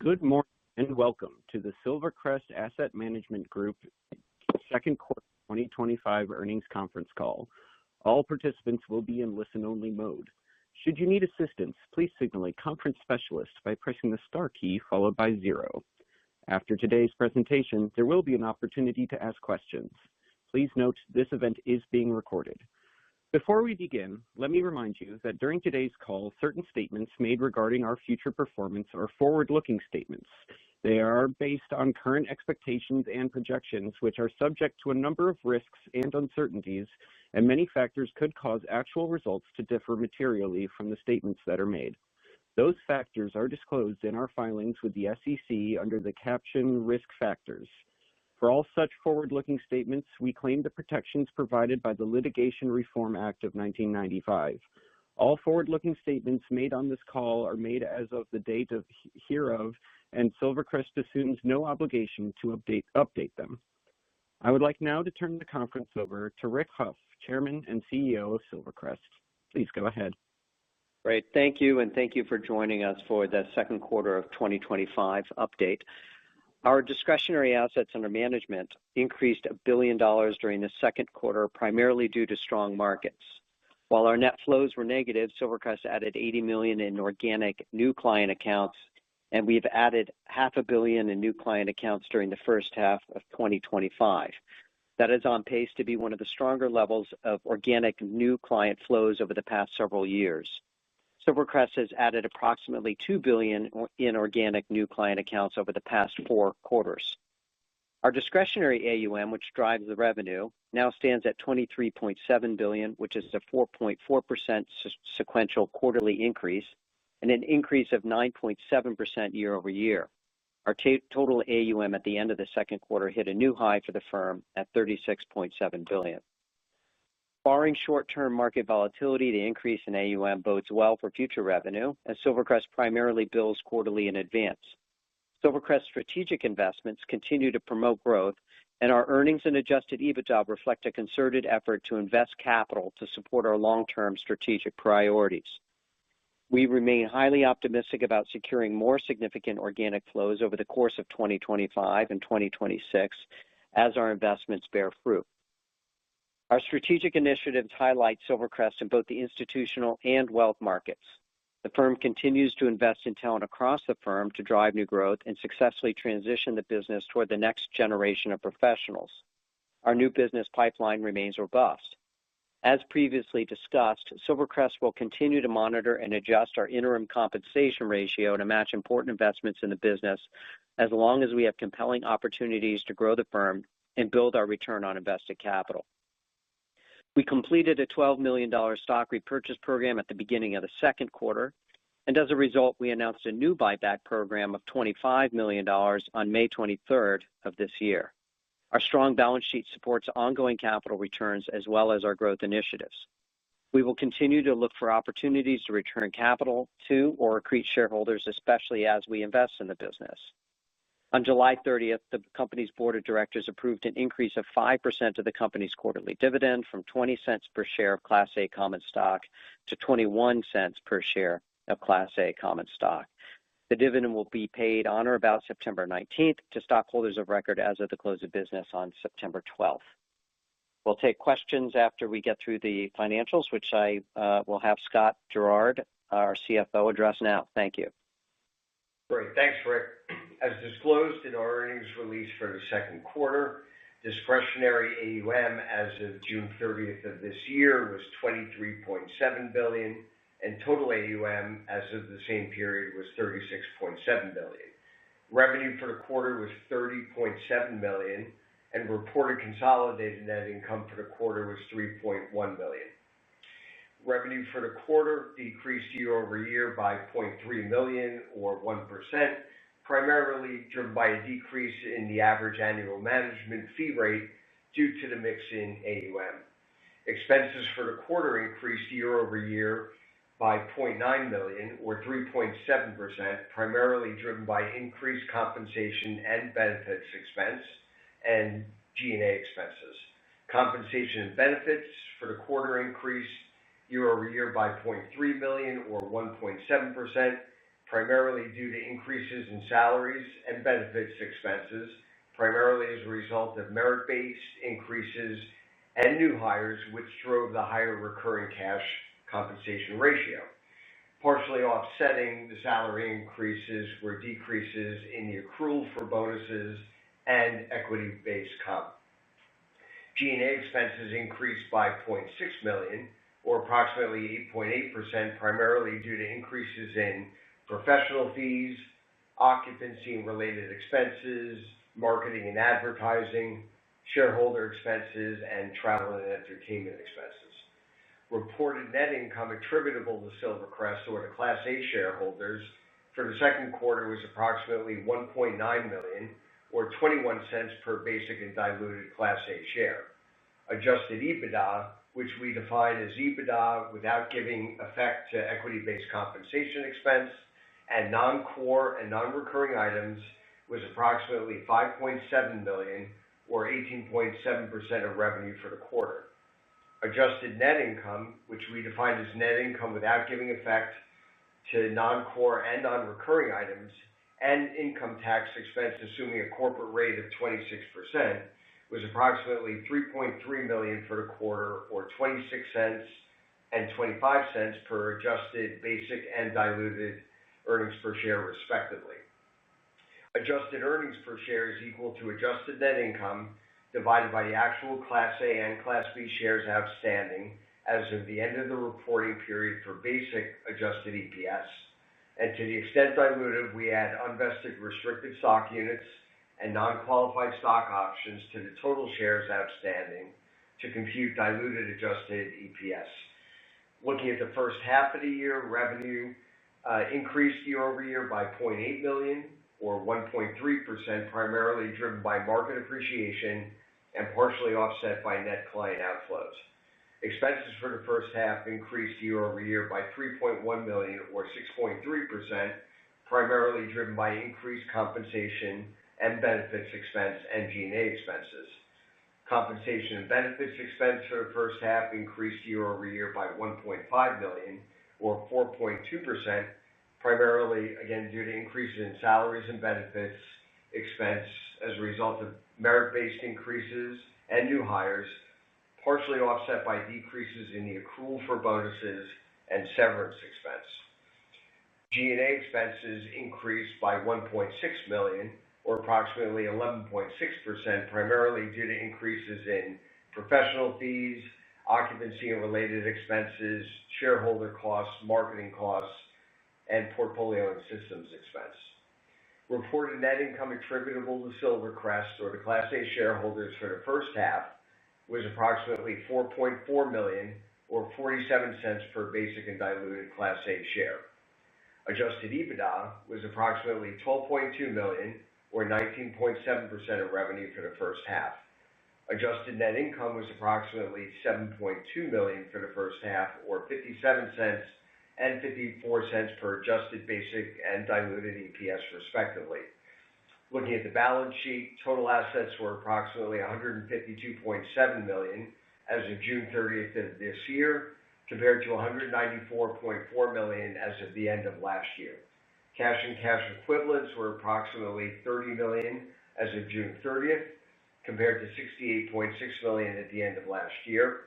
Good morning and welcome to the Silvercrest Asset Management Group second quarter 2025 earnings conference call. All participants will be in listen-only mode. Should you need assistance, please signal a conference specialist by pressing the star key followed by 0. After today's presentation, there will be an opportunity to ask questions. Please note this event is being recorded. Before we begin, let me remind you that during today's call, certain statements made regarding our future performance are forward-looking statements. They are based on current expectations and projections, which are subject to a number of risks and uncertainties, and many factors could cause actual results to differ materially from the statements that are made. Those factors are disclosed in our filings with the SEC under the caption Risk Factors. For all such forward-looking statements, we claim the protections provided by the Litigation Reform Act of 1995. All forward-looking statements made on this call are made as of the date hereof, and Silvercrest assumes no obligation to update them. I would like now to turn the conference over to Rick Huff, Chairman and CEO of Silvercrest. Please go ahead. Great. Thank you, and thank you for joining us for the second quarter of 2025 update. Our discretionary assets under management increased $1 billion during the second quarter, primarily due to strong markets. While our net flows were negative, Silvercrest added $80 million in organic new client accounts, and we've added $500 million in new client accounts during the first half of 2025. That is on pace to be one of the stronger levels of organic new client flows over the past several years. Silvercrest has added approximately $2 billion in organic new client accounts over the past 4 quarters. Our discretionary AUM, which drives the revenue, now stands at $23.7 billion, which is a 4.4% sequential quarterly increase and an increase of 9.7% year over year. Our total AUM at the end of the second quarter hit a new high for the firm at $36.7 billion. Barring short-term market volatility, the increase in AUM bodes well for future revenue, as Silvercrest primarily bills quarterly in advance. Silvercrest strategic investments continue to promote growth, and our earnings and adjusted EBITDA reflect a concerted effort to invest capital to support our long-term strategic priorities. We remain highly optimistic about securing more significant organic flows over the course of 2025 and 2026 as our investments bear fruit. Our strategic initiatives highlight Silvercrest in both the institutional and wealth markets. The firm continues to invest in talent across the firm to drive new growth and successfully transition the business toward the next generation of professionals. Our new business pipeline remains robust. As previously discussed, Silvercrest will continue to monitor and adjust our interim compensation ratio to match important investments in the business as long as we have compelling opportunities to grow the firm and build our return on invested capital. We completed a $12 million stock repurchase program at the beginning of the second quarter, and as a result, we announced a new buyback program of $25 million on May 23rd of this year. Our strong balance sheet supports ongoing capital returns as well as our growth initiatives. We will continue to look for opportunities to return capital to or accrete shareholders, especially as we invest in the business. On July 30th, the company's board of directors approved an increase of 5% of the company's quarterly dividend from 20 cents per share of Class A common stock to 21 cents per share of Class A common stock. The dividend will be paid on or about September 19th to stockholders of record as of the close of business on September 12th. We'll take questions after we get through the financials, which I will have Scott Gerard, our CFO, address now. Thank you. Great. Thanks, Rick. As disclosed in our earnings release for the second quarter, discretionary AUM as of June 30th of this year was $23.7 billion, and total AUM as of the same period was $36.7 billion. Revenue for the quarter was $30.7 million, and reported consolidated net income for the quarter was $3.1 million. Revenue for the quarter decreased year over year by $0.3 million or 1%, primarily driven by a decrease in the average annual management fee rate due to the mix in AUM. Expenses for the quarter increased year over year by $0.9 million or 3.7%, primarily driven by increased compensation and benefits expense and G&A expenses. Compensation and benefits for the quarter increased year over year by $0.3 million or 1.7%, primarily due to increases in salaries and benefits expenses, primarily as a result of merit-based increases and new hires, which drove the higher recurring cash compensation ratio. Partially offsetting the salary increases were decreases in the accrual for bonuses and equity-based comp. G&A expenses increased by $0.6 million, or approximately 8.8%, primarily due to increases in professional fees, occupancy and related expenses, marketing and advertising, shareholder expenses, and travel and entertainment expenses. Reported net income attributable to Silvercrest or to Class A shareholders for the second quarter was approximately $1.9 million, or 21 cents per basic and diluted Class A share. Adjusted EBITDA, which we define as EBITDA without giving effect to equity-based compensation expense and non-core and non-recurring items, was approximately $5.7 million, or 18.7% of revenue for the quarter. Adjusted net income, which we define as net income without giving effect to non-core and non-recurring items, and income tax expense assuming a corporate rate of 26%, was approximately $3.3 million for the quarter, or 26 cents and 25 cents per adjusted basic and diluted earnings per share, respectively. Adjusted earnings per share is equal to adjusted net income divided by the actual Class A and Class B shares outstanding as of the end of the reporting period for basic adjusted EPS. And to the extent diluted, we add unvested restricted stock units and non-qualified stock options to the total shares outstanding to compute diluted adjusted EPS. Looking at the first half of the year, revenue increased year over year by $0.8 million, or 1.3%, primarily driven by market appreciation and partially offset by net client outflows. Expenses for the first half increased year over year by $3.1 million, or 6.3%, primarily driven by increased compensation and benefits expense and G&A expenses. Compensation and benefits expense for the first half increased year over year by $1.5 million, or 4.2%, primarily, again, due to increases in salaries and benefits expense as a result of merit-based increases and new hires, partially offset by decreases in the accrual for bonuses and severance expense. G&A expenses increased by $1.6 million, or approximately 11.6%, primarily due to increases in professional fees, occupancy and related expenses, shareholder costs, marketing costs, and portfolio and systems expense. Reported net income attributable to Silvercrest or to Class A shareholders for the first half was approximately $4.4 million, or 47 cents per basic and diluted Class A share. Adjusted EBITDA was approximately $12.2 million, or 19.7% of revenue for the first half. Adjusted net income was approximately $7.2 million for the first half, or 57 cents and 54 cents per adjusted basic and diluted EPS, respectively. Looking at the balance sheet, total assets were approximately $152.7 million as of June 30th of this year, compared to $194.4 million as of the end of last year. Cash and cash equivalents were approximately $30 million as of June 30th, compared to $68.6 million at the end of last year.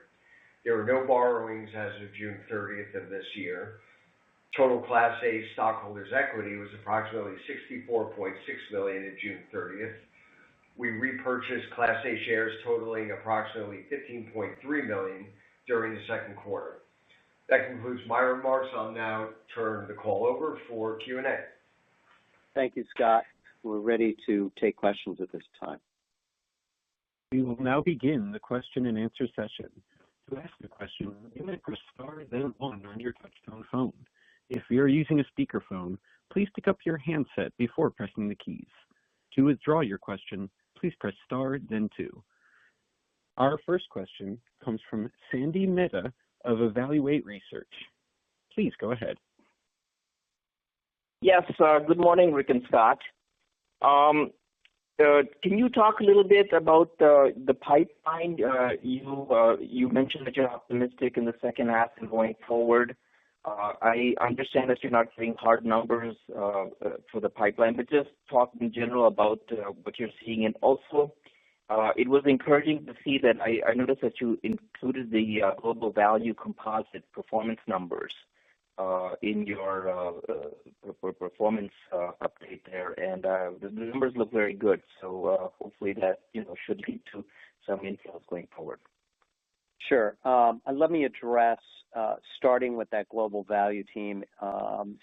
There were no borrowings as of June 30th of this year. Total Class A stockholders' equity was approximately $64.6 million at June 30th. We repurchased Class A shares totaling approximately $15.3 million during the second quarter. That concludes my remarks. I'll now turn the call over for Q&A. Thank you, Scott. We're ready to take questions at this time. We will now begin the question and answer session. To ask a question, you may press star then one on your touchtone phone. If you're using a speakerphone, please pick up your handset before pressing the keys. To withdraw your question, please press star then two. Our first question comes from Sandy Mehta of Evaluate Research. Please go ahead. Yes, good morning, Rick and Scott. Can you talk a little bit about the pipeline? You mentioned that you're optimistic in the second half and going forward. I understand that you're not giving hard numbers for the pipeline, but just talk in general about what you're seeing. And also, it was encouraging to see that I noticed that you included the global value composite performance numbers in your performance update there, and the numbers look very good. So hopefully that should lead to some inflows going forward. Sure. Let me address starting with that global value team,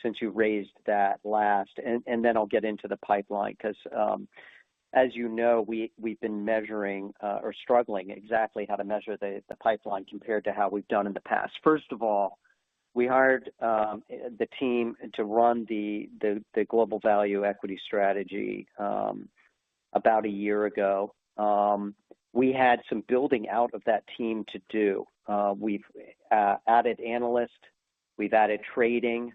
since you raised that last, and then I'll get into the pipeline because, as you know, we've been measuring or struggling exactly how to measure the pipeline compared to how we've done in the past. First of all, we hired the team to run the global value equity strategy about a year ago. We had some building out of that team to do. We've added analysts, we've added trading.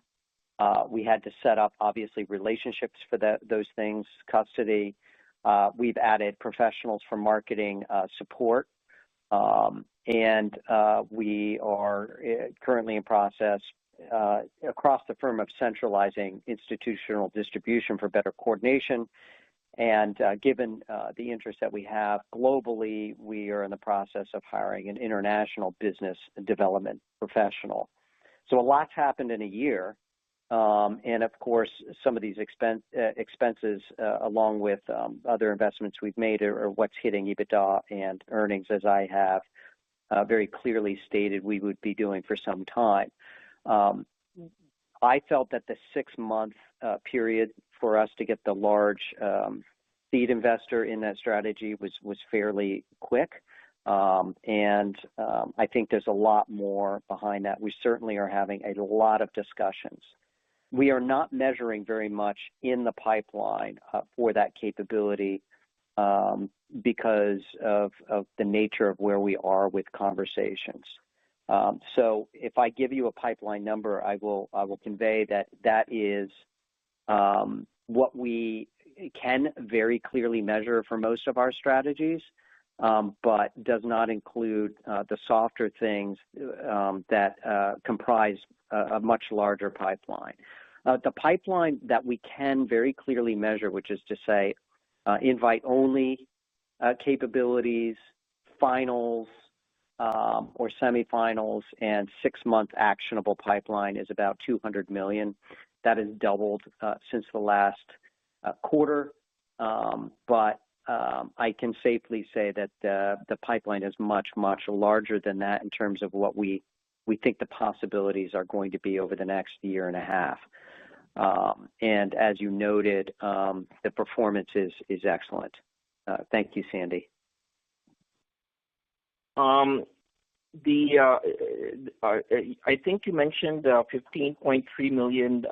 We had to set up, obviously, relationships for those things, custody. We've added professionals for marketing support. And we are currently in process across the firm of centralizing institutional distribution for better coordination. And given the interest that we have globally, we are in the process of hiring an international business development professional. So a lot's happened in a year. And of course, some of these expenses, along with other investments we've made, are what's hitting EBITDA and earnings, as I have very clearly stated we would be doing for some time. I felt that the 6-month period for us to get the large seed investor in that strategy was fairly quick. And I think there's a lot more behind that. We certainly are having a lot of discussions. We are not measuring very much in the pipeline for that capability because of the nature of where we are with conversations. So if I give you a pipeline number, I will convey that is what we can very clearly measure for most of our strategies, but does not include the softer things that comprise a much larger pipeline. The pipeline that we can very clearly measure, which is to say invite-only capabilities, finals or semifinals, and 6-month actionable pipeline is about $200 million. That has doubled since the last quarter, but I can safely say that the pipeline is much, much larger than that in terms of what we think the possibilities are going to be over the next year and a half. And as you noted, the performance is excellent. Thank you, Sandy. I think you mentioned 15.3 million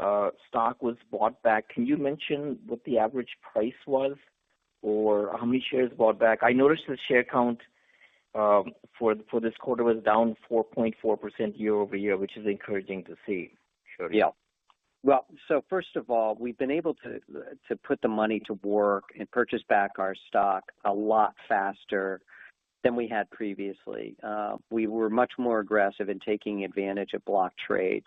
stock was bought back. Can you mention what the average price was, or how many shares bought back? I noticed the share count for this quarter was down 4.4% year over year, which is encouraging to see. Sure. Yeah. Well, so first of all, we've been able to put the money to work and purchase back our stock a lot faster than we had previously. We were much more aggressive in taking advantage of block trades.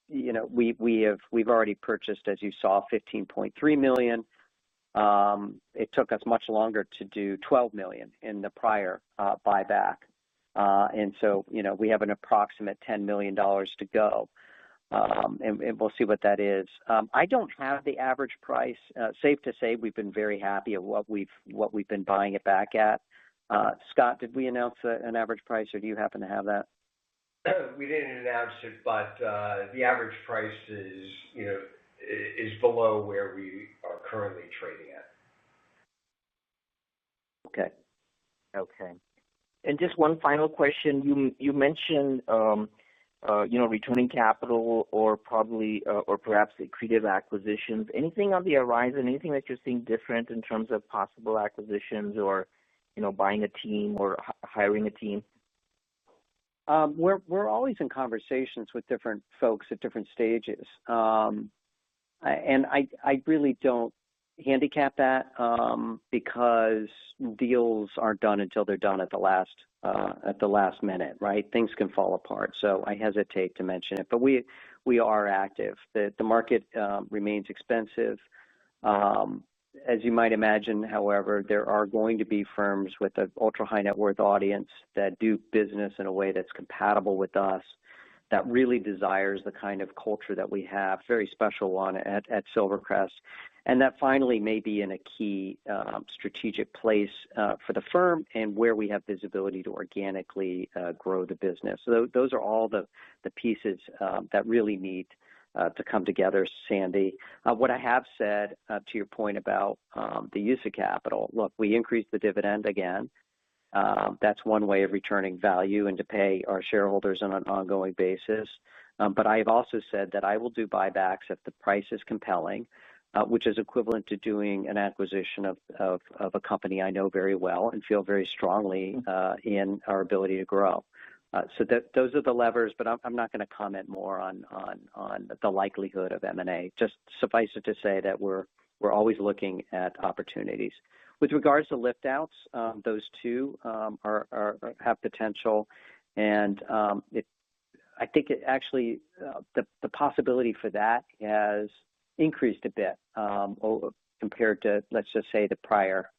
We've already purchased, as you saw, 15.3 million. It took us much longer to do 12 million in the prior buyback. And so, we have an approximate $10 million to go. And we'll see what that is. I don't have the average price. Safe to say we've been very happy at what we've been buying it back at. Scott, did we announce an average price, or do you happen to have that? We didn't announce it, but the average price is below where we are currently trading at. Okay. And just one final question. You mentioned, returning capital or perhaps accretive acquisitions. Anything on the horizon? Anything that you're seeing different in terms of possible acquisitions, or buying a team or hiring a team? We're always in conversations with different folks at different stages, and I really don't handicap that because deals aren't done until they're done at the last minute, right? Things can fall apart, so I hesitate to mention it. But we are active. The market remains expensive. As you might imagine, however, there are going to be firms with an ultra high net worth audience that do business in a way that's compatible with us, that really desires the kind of culture that we have, very special one at Silvercrest, and that finally may be in a key strategic place for the firm and where we have visibility to organically grow the business. So those are all the pieces that really need to come together, Sandy. What I have said to your point about the use of capital, look, we increased the dividend again. That's one way of returning value and to pay our shareholders on an ongoing basis. But I have also said that I will do buybacks if the price is compelling, which is equivalent to doing an acquisition of a company I know very well and feel very strongly in our ability to grow. So those are the levers, but I'm not going to comment more on the likelihood of M&A. Just suffice it to say that we're always looking at opportunities. With regards to lift outs, those two have potential, and I think it actually the possibility for that has increased a bit compared to, let's just say, the prior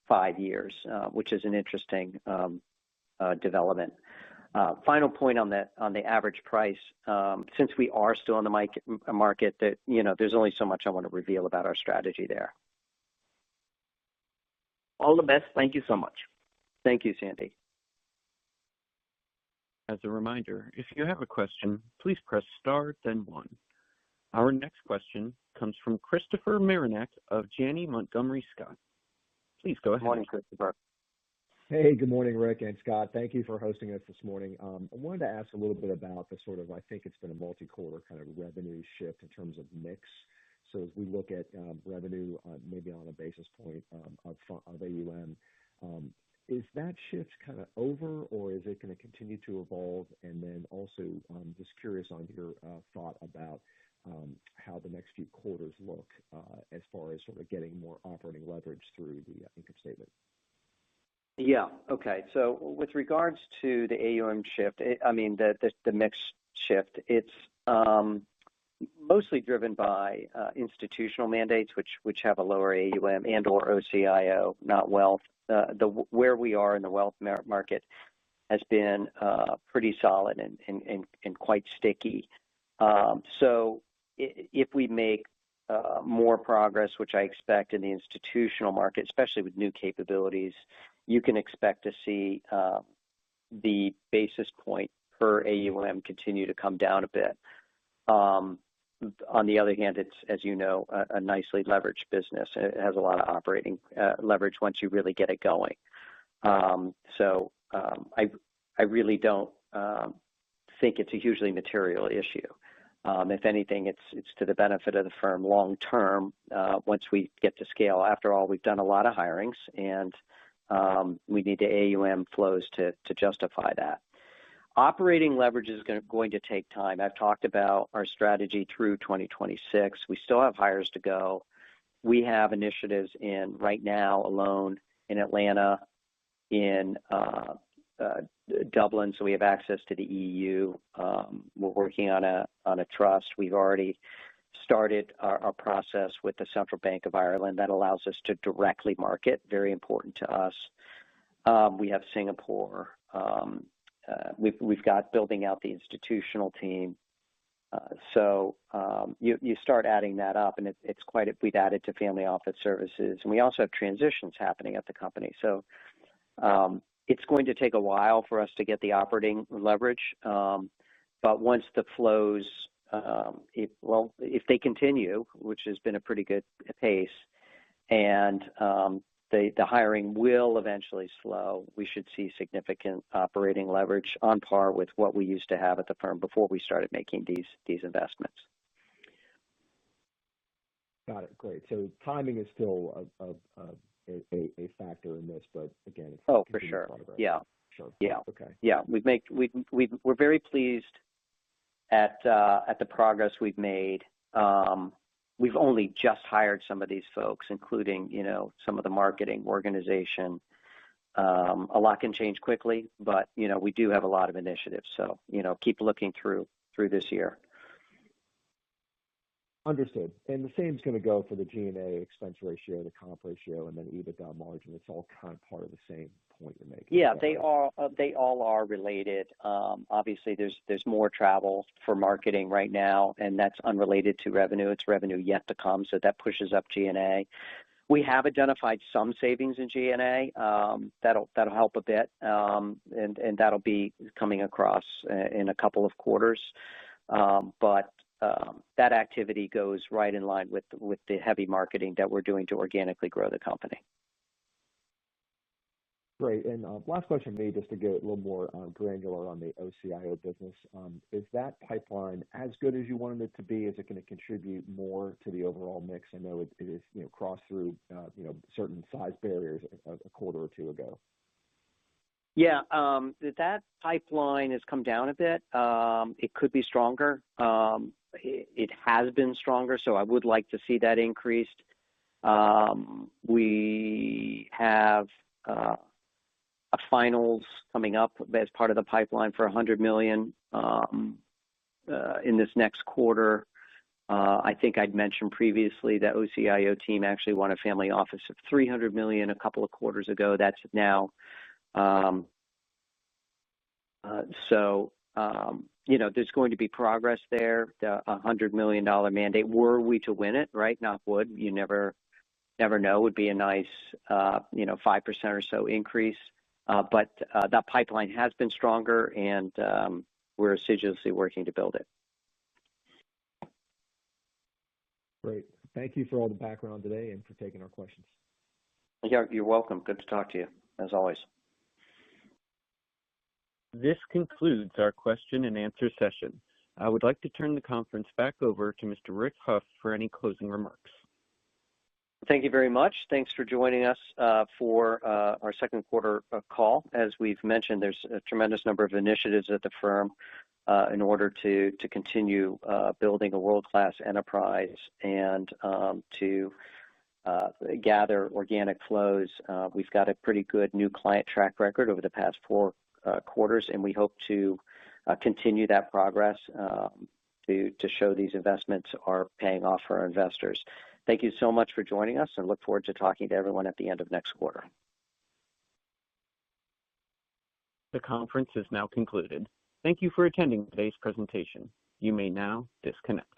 5 years, which is an interesting development. Final point on the average price. Since we are still in the market, that there's only so much I want to reveal about our strategy there. All the best. Thank you so much. Thank you, Sandy. As a reminder, if you have a question, please press star, then 1. Our next question comes from Christopher Marinac of Janney Montgomery Scott. Please go ahead. Good morning, Christopher. Hey, good morning, Rick and Scott. Thank you for hosting us this morning. I wanted to ask a little bit about the sort of, I think it's been a multi-quarter kind of revenue shift in terms of mix. So as we look at revenue, maybe on a basis point of AUM, is that shift kind of over, or is it going to continue to evolve? And then also, just curious on your thought about how the next few quarters look as far as sort of getting more operating leverage through the income statement. Yeah. Okay. So with regards to the AUM shift, the mix shift, it's mostly driven by institutional mandates, which have a lower AUM and or OCIO, not wealth. Where we are in the wealth market has been pretty solid and quite sticky. So if we make more progress, which I expect in the institutional market, especially with new capabilities, you can expect to see the basis point per AUM continue to come down a bit. On the other hand, it's, as you know, a nicely leveraged business. It has a lot of operating leverage once you really get it going. So I really don't think it's a hugely material issue. If anything, it's to the benefit of the firm long term once we get to scale. After all, we've done a lot of hirings, and we need the AUM flows to justify that. Operating leverage is going to take time. I've talked about our strategy through 2026. We still have hires to go. We have initiatives in right now alone in Atlanta, in Dublin, so we have access to the EU. We're working on a trust. We've already started our process with the Central Bank of Ireland that allows us to directly market, very important to us. We have Singapore. We've got building out the institutional team. So you start adding that up, and it's we've added to family office services, and we also have transitions happening at the company. So it's going to take a while for us to get the operating leverage. But once the flows, if they continue, which has been a pretty good pace, and the hiring will eventually slow, we should see significant operating leverage on par with what we used to have at the firm before we started making these investments. Got it. Great. So timing is still a factor in this, but again, it's for sure. Progress. Yeah. Sure. Yeah. Okay. Yeah. We're very pleased at the progress we've made. we've only just hired some of these folks, including, some of the marketing organization. A lot can change quickly, but, we do have a lot of initiatives. So, keep looking through this year. Understood. And the same is going to go for the G&A expense ratio, the comp ratio, and then EBITDA margin. It's all kind of part of the same point you're making. Yeah, they all are related. Obviously, there's more travel for marketing right now, and that's unrelated to revenue. It's revenue yet to come, so that pushes up G&A. We have identified some savings in G&A. That'll help a bit, and that'll be coming across in a couple of quarters. But that activity goes right in line with the heavy marketing that we're doing to organically grow the company. Great. And last question for me, just to get a little more granular on the OCIO business. Is that pipeline as good as you wanted it to be? Is it going to contribute more to the overall mix? I know it is, crossed through, certain size barriers a quarter or two ago. Yeah, that pipeline has come down a bit. It could be stronger. It has been stronger, so I would like to see that increased. We have a finals coming up as part of the pipeline for $100 million in this next quarter. I think I'd mentioned previously that OCIO team actually won a family office of $300 million a couple of quarters ago. That's now. There's going to be progress there. The $100 million mandate, were we to win it, right? Knock wood, you never know, would be a nice, 5% or so increase. But that pipeline has been stronger, and we're assiduously working to build it. Great. Thank you for all the background today and for taking our questions. Yeah, you're welcome. Good to talk to you, as always. This concludes our question and answer session. I would like to turn the conference back over to Mr. Rick Huff for any closing remarks. Thank you very much. Thanks for joining us for our second quarter call. As we've mentioned, there's a tremendous number of initiatives at the firm in order to continue building a world-class enterprise and to gather organic flows. We've got a pretty good new client track record over the past 4 quarters, and we hope to continue that progress to show these investments are paying off for our investors. Thank you so much for joining us, and look forward to talking to everyone at the end of next quarter. The conference is now concluded. Thank you for attending today's presentation. You may now disconnect.